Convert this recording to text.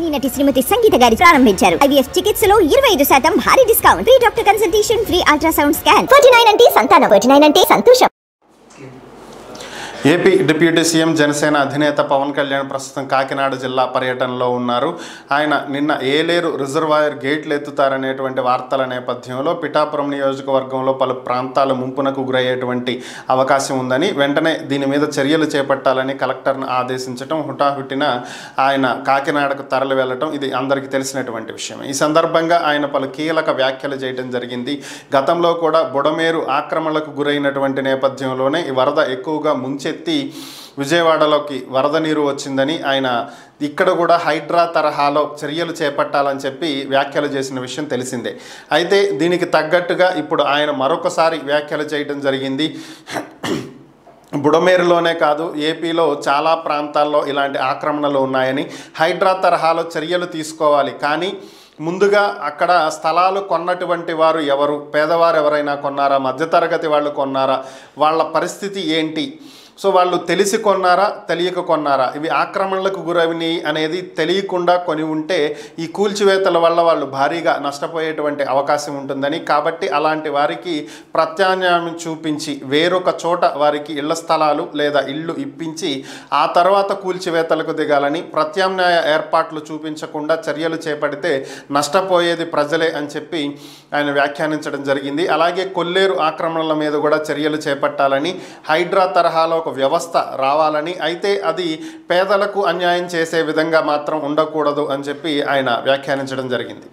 సినీ నటి శ్రీమతి సంగీత గారి ప్రారంభించారు. ఐవీఎఫ్ చికిత్సలో 25% భారీ discount, free doctor consultation, free ultrasound scan. 49 అంటే సంతానం, 49 అంటే సంతోషం. ఏపీ డిప్యూటీ సీఎం జనసేన అధినేత పవన్ కళ్యాణ్ ప్రస్తుతం కాకినాడ జిల్లా పర్యటనలో ఉన్నారు. ఆయన నిన్న ఏలేరు రిజర్వాయర్ గేట్లు ఎత్తుతారనేటువంటి వార్తల నేపథ్యంలో పిఠాపురం నియోజకవర్గంలో పలు ప్రాంతాలు ముంపునకు గురయ్యేటువంటి అవకాశం ఉందని, వెంటనే దీని మీద చర్యలు చేపట్టాలని కలెక్టర్ను ఆదేశించడం, హుటాహుటిన ఆయన కాకినాడకు తరలి వెళ్లడం ఇది అందరికీ తెలిసినటువంటి విషయం. ఈ సందర్భంగా ఆయన పలు కీలక వ్యాఖ్యలు చేయడం జరిగింది. గతంలో కూడా బుడమేరు ఆక్రమణలకు గురైనటువంటి నేపథ్యంలోనే ఈ వరద ఎక్కువగా ముంచెత్తి విజయవాడలోకి వరద నీరు వచ్చిందని, ఆయన ఇక్కడ కూడా హైడ్రా తరహాలో చర్యలు చేపట్టాలని చెప్పి వ్యాఖ్యలు చేసిన విషయం తెలిసిందే. అయితే దీనికి తగ్గట్టుగా ఇప్పుడు ఆయన మరొకసారి వ్యాఖ్యలు చేయడం జరిగింది. బుడమేరులోనే కాదు, ఏపీలో చాలా ప్రాంతాల్లో ఇలాంటి ఆక్రమణలు ఉన్నాయని, హైడ్రా తరహాలో చర్యలు తీసుకోవాలి, కానీ ముందుగా అక్కడ స్థలాలు కొన్నటువంటి వారు ఎవరు, పేదవారు ఎవరైనా కొన్నారా, మధ్యతరగతి వాళ్ళు కొన్నారా, వాళ్ళ పరిస్థితి ఏంటి, సో వాళ్ళు తెలిసి కొన్నారా తెలియక కొన్నారా, ఇవి ఆక్రమణలకు గురవిని అనేది తెలియకుండా కొని ఉంటే ఈ కూల్చివేతల వల్ల వాళ్ళు భారీగా నష్టపోయేటువంటి అవకాశం ఉంటుందని, కాబట్టి అలాంటి వారికి ప్రత్యామ్నాయం చూపించి వేరొక చోట వారికి ఇళ్ల స్థలాలు లేదా ఇళ్ళు ఇప్పించి ఆ తర్వాత కూల్చివేతలకు దిగాలని, ప్రత్యామ్నాయ ఏర్పాట్లు చూపించకుండా చర్యలు చేపడితే నష్టపోయేది ప్రజలే అని చెప్పి ఆయన వ్యాఖ్యానించడం జరిగింది. అలాగే కొల్లేరు ఆక్రమణల మీద కూడా చర్యలు చేపట్టాలని, హైడ్రా తరహాలో వ్యవస్థ రావాలని, అయితే అది పేదలకు అన్యాయం చేసే విధంగా మాత్రం ఉండకూడదు అని చెప్పి ఆయన వ్యాఖ్యానించడం జరిగింది.